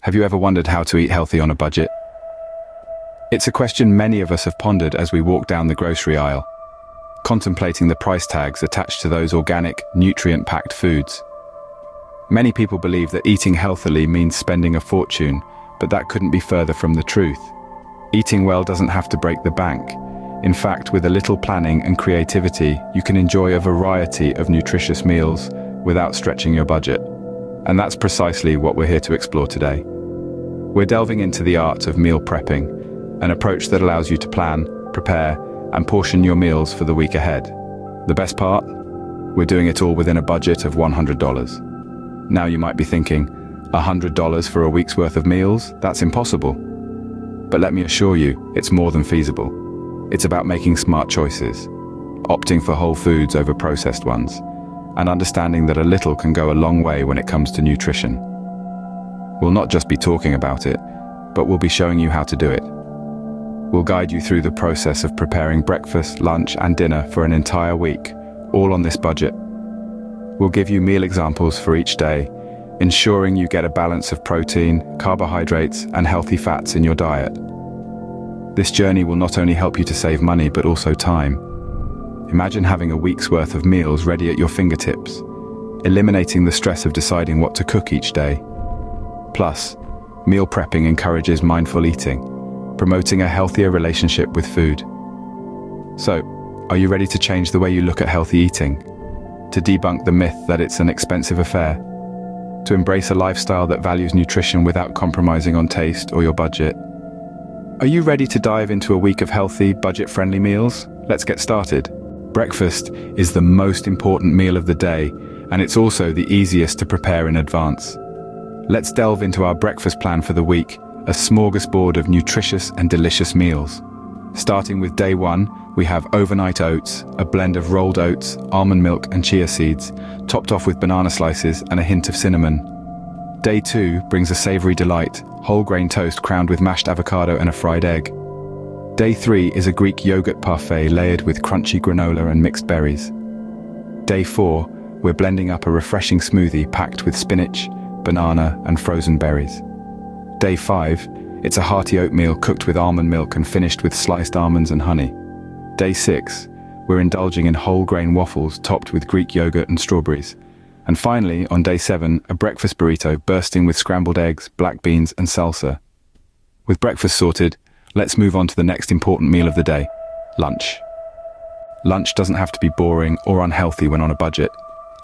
Have you ever wondered how to eat healthy on a budget? It's a question many of us have pondered as we walk down the grocery aisle, contemplating the price tags attached to those organic, nutrient-packed foods. Many people believe that eating healthily means spending a fortune, but that couldn't be further from the truth. Eating well doesn't have to break the bank. In fact, with a little planning and creativity, you can enjoy a variety of nutritious meals without stretching your budget. And that's precisely what we're here to explore today. We're delving into the art of meal prepping, an approach that allows you to plan, prepare, and portion your meals for the week ahead. The best part? We're doing it all within a budget of $100. Now you might be thinking, $100 for a week's worth of meals? That's impossible. But let me assure you, it's more than feasible. It's about making smart choices, opting for whole foods over processed ones, and understanding that a little can go a long way when it comes to nutrition. We'll not just be talking about it, but we'll be showing you how to do it. We'll guide you through the process of preparing breakfast, lunch, and dinner for an entire week, all on this budget. We'll give you meal examples for each day, ensuring you get a balance of protein, carbohydrates, and healthy fats in your diet. This journey will not only help you to save money, but also time. Imagine having a week's worth of meals ready at your fingertips, eliminating the stress of deciding what to cook each day. Plus, meal prepping encourages mindful eating, promoting a healthier relationship with food. So, are you ready to change the way you look at healthy eating? To debunk the myth that it's an expensive affair? To embrace a lifestyle that values nutrition without compromising on taste or your budget? Are you ready to dive into a week of healthy, budget-friendly meals? Let's get started. Breakfast is the most important meal of the day, and it's also the easiest to prepare in advance. Let's delve into our breakfast plan for the week, a smorgasbord of nutritious and delicious meals. Starting with day 1, we have overnight oats, a blend of rolled oats, almond milk and chia seeds, topped off with banana slices and a hint of cinnamon. Day 2 brings a savory delight, whole grain toast crowned with mashed avocado and a fried egg. Day 3 is a Greek yogurt parfait layered with crunchy granola and mixed berries. Day 4, we're blending up a refreshing smoothie packed with spinach, banana and frozen berries. Day 5, it's a hearty oatmeal cooked with almond milk and finished with sliced almonds and honey. Day 6, we're indulging in whole grain waffles topped with Greek yogurt and strawberries. And finally, on day 7, a breakfast burrito bursting with scrambled eggs, black beans and salsa. With breakfast sorted, let's move on to the next important meal of the day, lunch. Lunch doesn't have to be boring or unhealthy when on a budget.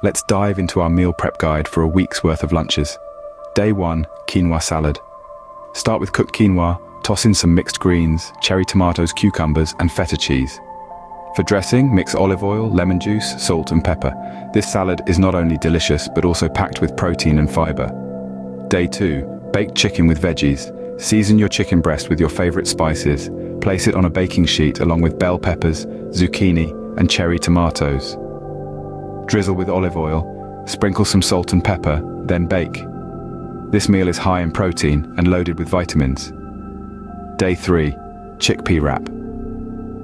Let's dive into our meal prep guide for a week's worth of lunches. Day 1, quinoa salad. Start with cooked quinoa, toss in some mixed greens, cherry tomatoes, cucumbers, and feta cheese. For dressing, mix olive oil, lemon juice, salt, and pepper. This salad is not only delicious, but also packed with protein and fiber. Day 2, baked chicken with veggies. Season your chicken breast with your favorite spices. Place it on a baking sheet along with bell peppers, zucchini, and cherry tomatoes. Drizzle with olive oil, sprinkle some salt and pepper, then bake. This meal is high in protein and loaded with vitamins. Day 3, chickpea wrap.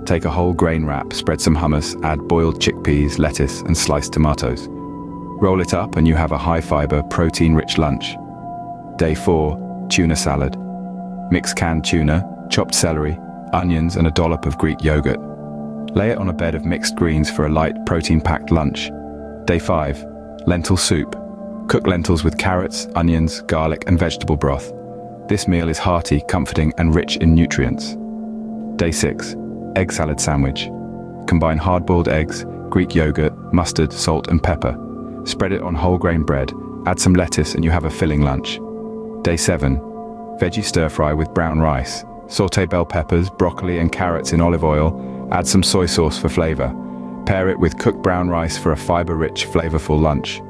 Take a whole grain wrap, spread some hummus, add boiled chickpeas, lettuce, and sliced tomatoes. Roll it up and you have a high-fiber, protein-rich lunch. Day 4, tuna salad. Mix canned tuna, chopped celery, onions, and a dollop of Greek yogurt. Lay it on a bed of mixed greens for a light, protein-packed lunch. Day 5, lentil soup. Cook lentils with carrots, onions, garlic, and vegetable broth. This meal is hearty, comforting, and rich in nutrients. Day 6, egg salad sandwich. Combine hard-boiled eggs, Greek yogurt, mustard, salt, and pepper. Spread it on whole grain bread, add some lettuce, and you have a filling lunch. Day 7, veggie stir-fry with brown rice. Sauté bell peppers, broccoli, and carrots in olive oil. Add some soy sauce for flavor. Pair it with cooked brown rice for a fiber-rich, flavorful lunch.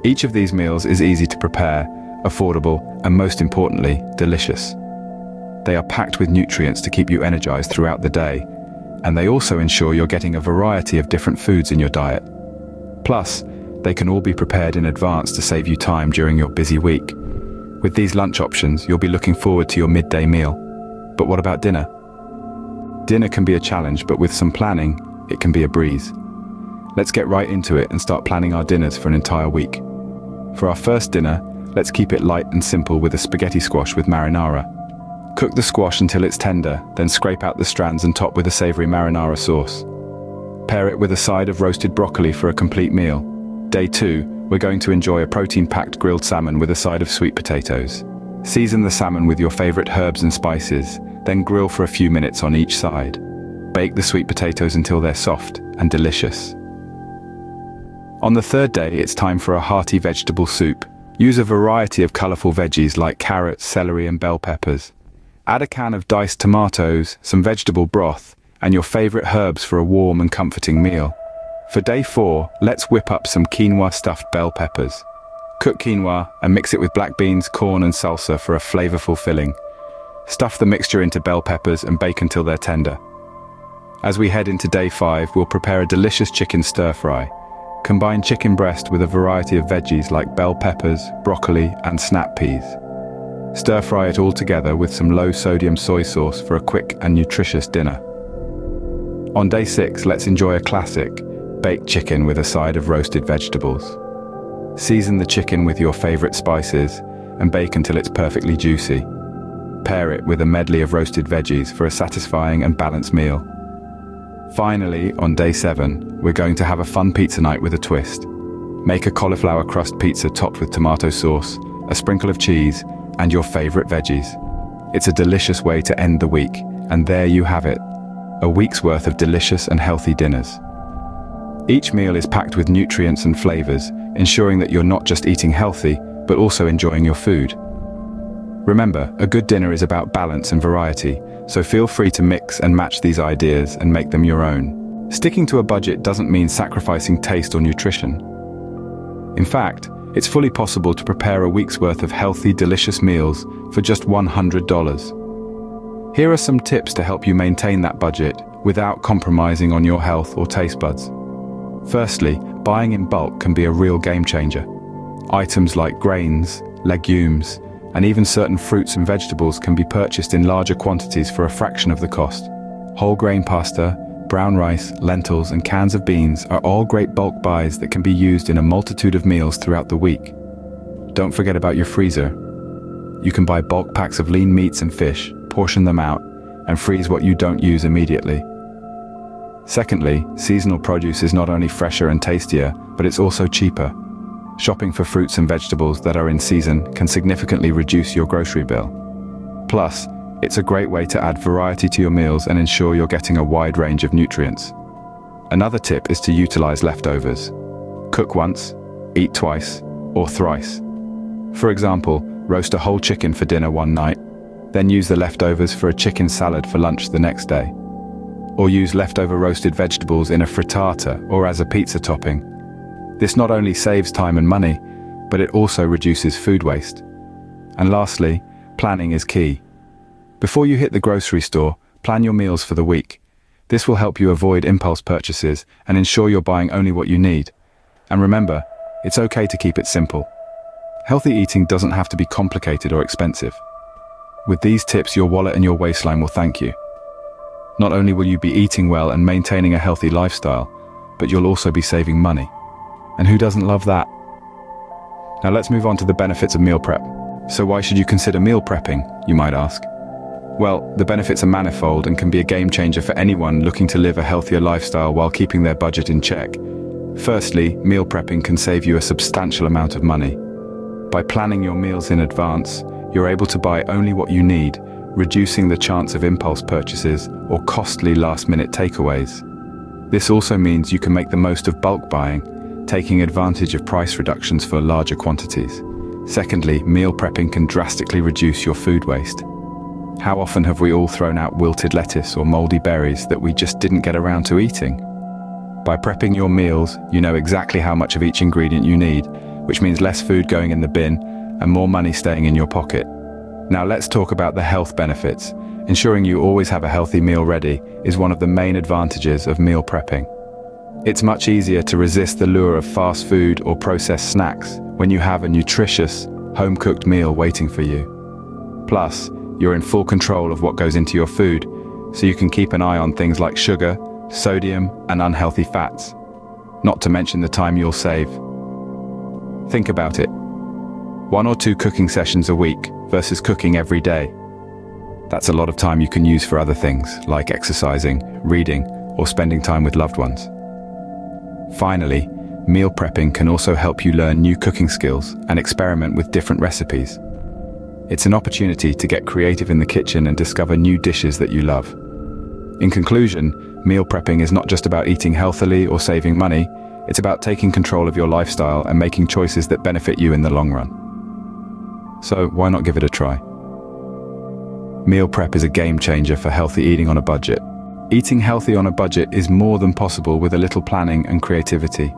Each of these meals is easy to prepare, affordable, and most importantly, delicious. They are packed with nutrients to keep you energized throughout the day, and they also ensure you're getting a variety of different foods in your diet. Plus, they can all be prepared in advance to save you time during your busy week. With these lunch options, you'll be looking forward to your midday meal. But what about dinner? Dinner can be a challenge, but with some planning, it can be a breeze. Let's get right into it and start planning our dinners for an entire week. For our first dinner, let's keep it light and simple with a spaghetti squash with marinara. Cook the squash until it's tender, then scrape out the strands and top with a savory marinara sauce. Pair it with a side of roasted broccoli for a complete meal. Day 2, we're going to enjoy a protein-packed grilled salmon with a side of sweet potatoes. Season the salmon with your favorite herbs and spices, then grill for a few minutes on each side. Bake the sweet potatoes until they're soft and delicious. On the third day, it's time for a hearty vegetable soup. Use a variety of colorful veggies like carrots, celery, and bell peppers. Add a can of diced tomatoes, some vegetable broth, and your favorite herbs for a warm and comforting meal. For day 4, let's whip up some quinoa stuffed bell peppers. Cook quinoa and mix it with black beans, corn, and salsa for a flavorful filling. Stuff the mixture into bell peppers and bake until they're tender. As we head into day 5, we'll prepare a delicious chicken stir-fry. Combine chicken breast with a variety of veggies like bell peppers, broccoli, and snap peas. Stir-fry it all together with some low-sodium soy sauce for a quick and nutritious dinner. On day 6, let's enjoy a classic, baked chicken with a side of roasted vegetables. Season the chicken with your favorite spices and bake until it's perfectly juicy. Pair it with a medley of roasted veggies for a satisfying and balanced meal. Finally, on day 7, we're going to have a fun pizza night with a twist. Make a cauliflower crust pizza topped with tomato sauce, a sprinkle of cheese, and your favorite veggies. It's a delicious way to end the week, and there you have it, a week's worth of delicious and healthy dinners. Each meal is packed with nutrients and flavors, ensuring that you're not just eating healthy, but also enjoying your food. Remember, a good dinner is about balance and variety, so feel free to mix and match these ideas and make them your own. Sticking to a budget doesn't mean sacrificing taste or nutrition. In fact, it's fully possible to prepare a week's worth of healthy, delicious meals for just $100. Here are some tips to help you maintain that budget without compromising on your health or taste buds. Firstly, buying in bulk can be a real game changer. Items like grains, legumes, and even certain fruits and vegetables can be purchased in larger quantities for a fraction of the cost. Whole grain pasta, brown rice, lentils, and cans of beans are all great bulk buys that can be used in a multitude of meals throughout the week. Don't forget about your freezer. You can buy bulk packs of lean meats and fish, portion them out, and freeze what you don't use immediately. Secondly, seasonal produce is not only fresher and tastier, but it's also cheaper. Shopping for fruits and vegetables that are in season can significantly reduce your grocery bill. Plus, it's a great way to add variety to your meals and ensure you're getting a wide range of nutrients. Another tip is to utilize leftovers. Cook once, eat twice, or thrice. For example, roast a whole chicken for dinner one night, then use the leftovers for a chicken salad for lunch the next day. Or use leftover roasted vegetables in a frittata or as a pizza topping. This not only saves time and money, but it also reduces food waste. And lastly, planning is key. Before you hit the grocery store, plan your meals for the week. This will help you avoid impulse purchases and ensure you're buying only what you need. And remember, it's okay to keep it simple. Healthy eating doesn't have to be complicated or expensive. With these tips, your wallet and your waistline will thank you. Not only will you be eating well and maintaining a healthy lifestyle, but you'll also be saving money. And who doesn't love that? Now let's move on to the benefits of meal prep. So why should you consider meal prepping, you might ask? Well, the benefits are manifold and can be a game changer for anyone looking to live a healthier lifestyle while keeping their budget in check. Firstly, meal prepping can save you a substantial amount of money. By planning your meals in advance, you're able to buy only what you need, reducing the chance of impulse purchases or costly last-minute takeaways. This also means you can make the most of bulk buying, taking advantage of price reductions for larger quantities. Secondly, meal prepping can drastically reduce your food waste. How often have we all thrown out wilted lettuce or moldy berries that we just didn't get around to eating? By prepping your meals, you know exactly how much of each ingredient you need, which means less food going in the bin and more money staying in your pocket. Now let's talk about the health benefits. Ensuring you always have a healthy meal ready is one of the main advantages of meal prepping. It's much easier to resist the lure of fast food or processed snacks when you have a nutritious, home-cooked meal waiting for you. Plus, you're in full control of what goes into your food, so you can keep an eye on things like sugar, sodium, and unhealthy fats. Not to mention the time you'll save. Think about it. 1 or 2 cooking sessions a week versus cooking every day. That's a lot of time you can use for other things, like exercising, reading, or spending time with loved ones. Finally, meal prepping can also help you learn new cooking skills and experiment with different recipes. It's an opportunity to get creative in the kitchen and discover new dishes that you love. In conclusion, meal prepping is not just about eating healthily or saving money, it's about taking control of your lifestyle and making choices that benefit you in the long run. So why not give it a try? Meal prep is a game changer for healthy eating on a budget. Eating healthy on a budget is more than possible with a little planning and creativity.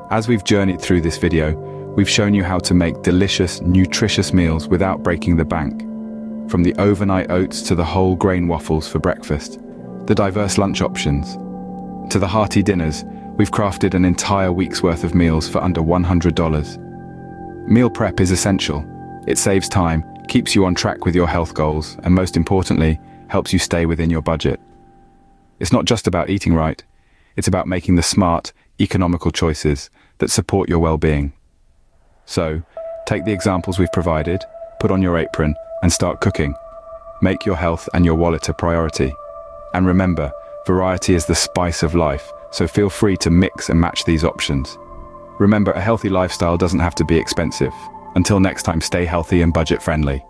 As we've journeyed through this video, we've shown you how to make delicious, nutritious meals without breaking the bank. From the overnight oats to the whole grain waffles for breakfast, the diverse lunch options, to the hearty dinners, we've crafted an entire week's worth of meals for under $100. Meal prep is essential. It saves time, keeps you on track with your health goals, and most importantly, helps you stay within your budget. It's not just about eating right, it's about making the smart, economical choices that support your well-being. So, take the examples we've provided, put on your apron, and start cooking. Make your health and your wallet a priority. And remember, variety is the spice of life, so feel free to mix and match these options. Remember, a healthy lifestyle doesn't have to be expensive. Until next time, stay healthy and budget-friendly.